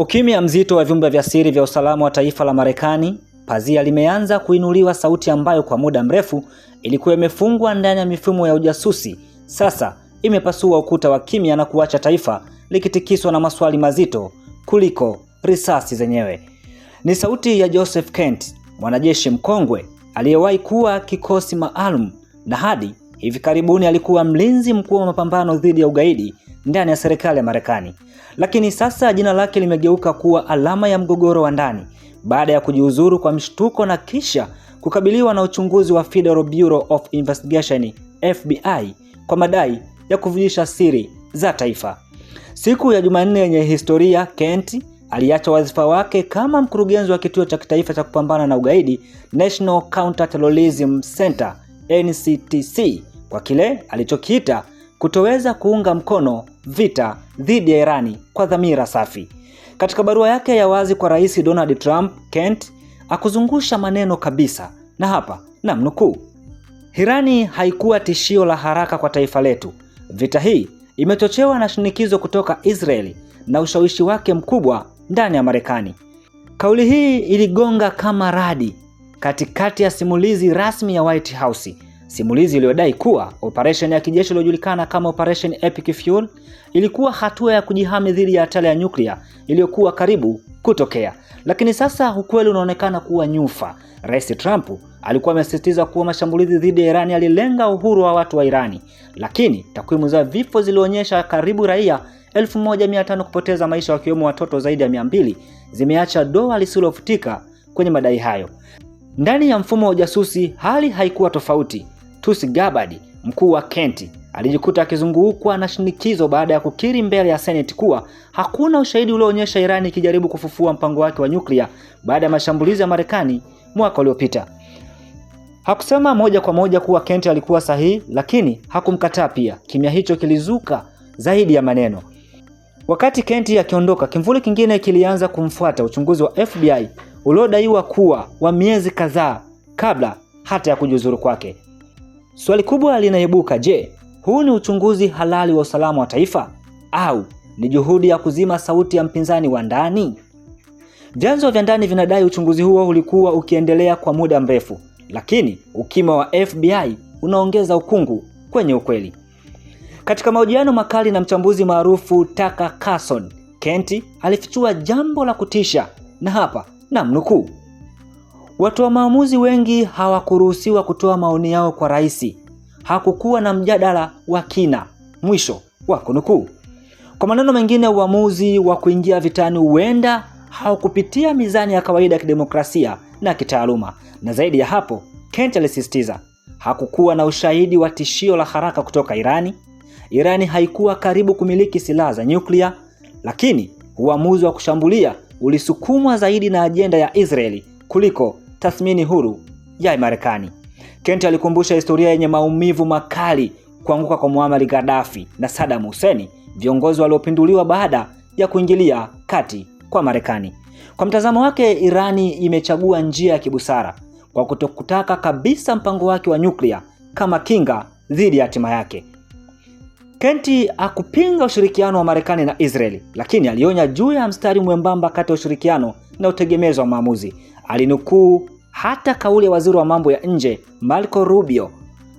Ukimya mzito wa vyombo vya siri vya usalama wa taifa la Marekani, pazia limeanza kuinuliwa. Sauti ambayo kwa muda mrefu ilikuwa imefungwa ndani ya mifumo ya ujasusi, sasa imepasua ukuta wa kimya na kuacha taifa likitikiswa na maswali mazito kuliko risasi zenyewe. Ni sauti ya Joseph Kent, mwanajeshi mkongwe aliyewahi kuwa kikosi maalum na hadi hivi karibuni alikuwa mlinzi mkuu wa mapambano dhidi ya ugaidi ndani ya serikali ya Marekani. Lakini sasa jina lake limegeuka kuwa alama ya mgogoro wa ndani baada ya kujiuzuru kwa mshtuko na kisha kukabiliwa na uchunguzi wa Federal Bureau of Investigation FBI kwa madai ya kuvujisha siri za taifa. Siku ya Jumanne yenye historia, Kent aliacha wadhifa wake kama mkurugenzi wa kituo cha kitaifa cha kupambana na ugaidi, National Counterterrorism Center NCTC, kwa kile alichokiita kutoweza kuunga mkono vita dhidi ya Irani kwa dhamira safi. Katika barua yake ya wazi kwa Rais Donald Trump, Kent akuzungusha maneno kabisa, na hapa namnukuu: Irani haikuwa tishio la haraka kwa taifa letu. Vita hii imechochewa na shinikizo kutoka Israeli na ushawishi wake mkubwa ndani ya Marekani. Kauli hii iligonga kama radi katikati ya simulizi rasmi ya White House, simulizi iliyodai kuwa operation ya kijeshi iliyojulikana kama Operation Epic Fuel ilikuwa hatua ya kujihami dhidi ya hatari ya nyuklia iliyokuwa karibu kutokea. Lakini sasa ukweli unaonekana kuwa nyufa. Rais Trump alikuwa amesisitiza kuwa mashambulizi dhidi ya Irani yalilenga uhuru wa watu wa Irani, lakini takwimu za vifo zilionyesha karibu raia 1500 kupoteza maisha, wakiwemo watoto zaidi ya 200, zimeacha doa lisilofutika kwenye madai hayo. Ndani ya mfumo wa ujasusi hali haikuwa tofauti. Tulsi Gabbard, mkuu wa Kent, alijikuta akizungukwa na shinikizo baada ya kukiri mbele ya Senate kuwa hakuna ushahidi ulioonyesha Irani ikijaribu kufufua mpango wake wa nyuklia baada ya mashambulizi ya Marekani mwaka uliopita. Hakusema moja kwa moja kuwa Kent alikuwa sahihi, lakini hakumkataa pia. Kimya hicho kilizuka zaidi ya maneno. Wakati Kent akiondoka, kimvuli kingine kilianza kumfuata: uchunguzi wa FBI uliodaiwa kuwa wa miezi kadhaa kabla hata ya kujiuzuru kwake. Swali kubwa linaibuka: je, huu ni uchunguzi halali wa usalama wa taifa au ni juhudi ya kuzima sauti ya mpinzani wa ndani? Vyanzo vya ndani vinadai uchunguzi huo ulikuwa ukiendelea kwa muda mrefu, lakini ukimya wa FBI unaongeza ukungu kwenye ukweli. Katika mahojiano makali na mchambuzi maarufu Tucker Carlson, Kent alifichua jambo la kutisha, na hapa namnukuu: watu wa maamuzi wengi hawakuruhusiwa kutoa maoni yao kwa rais. Hakukuwa na mjadala wa kina. Mwisho wa kunukuu. Kwa maneno mengine, uamuzi wa kuingia vitani huenda haukupitia mizani ya kawaida ya kidemokrasia na kitaaluma. Na zaidi ya hapo, Kent alisisitiza hakukuwa na ushahidi wa tishio la haraka kutoka Irani. Irani haikuwa karibu kumiliki silaha za nyuklia, lakini uamuzi wa kushambulia ulisukumwa zaidi na ajenda ya Israeli kuliko tathmini huru ya Marekani. Kent alikumbusha historia yenye maumivu makali: kuanguka kwa Muammar Gaddafi na Saddam Hussein, viongozi waliopinduliwa baada ya kuingilia kati kwa Marekani. Kwa mtazamo wake, Irani imechagua njia ya kibusara kwa kutokutaka kabisa mpango wake wa nyuklia kama kinga dhidi ya hatima yake. Kent hakupinga ushirikiano wa Marekani na Israeli, lakini alionya juu ya mstari mwembamba kati ya ushirikiano na utegemezi wa maamuzi. Alinukuu hata kauli ya waziri wa mambo ya nje Marco Rubio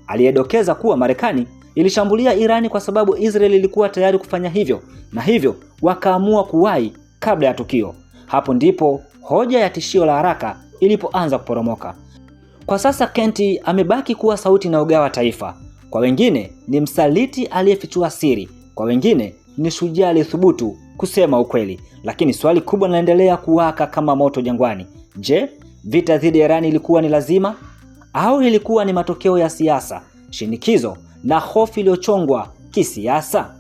aliyedokeza kuwa Marekani ilishambulia Irani kwa sababu Israeli ilikuwa tayari kufanya hivyo, na hivyo wakaamua kuwahi kabla ya tukio. Hapo ndipo hoja ya tishio la haraka ilipoanza kuporomoka. Kwa sasa Kent amebaki kuwa sauti inayogawa taifa. Kwa wengine ni msaliti aliyefichua siri, kwa wengine ni shujaa aliyethubutu kusema ukweli. Lakini swali kubwa linaendelea kuwaka kama moto jangwani: je, vita dhidi ya Irani ilikuwa ni lazima au ilikuwa ni matokeo ya siasa, shinikizo na hofu iliyochongwa kisiasa?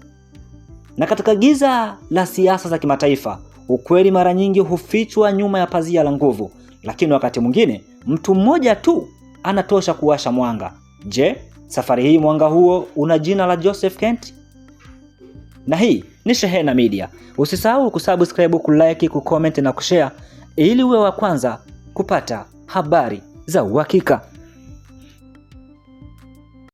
Na katika giza la siasa za kimataifa, ukweli mara nyingi hufichwa nyuma ya pazia la nguvu, lakini wakati mwingine mtu mmoja tu anatosha kuwasha mwanga. Je, safari hii mwanga huo una jina la Joseph Kent? Na hii ni Shehena Media. Usisahau kusubscribe, kulike, kucomment na kushare ili uwe wa kwanza kupata habari za uhakika.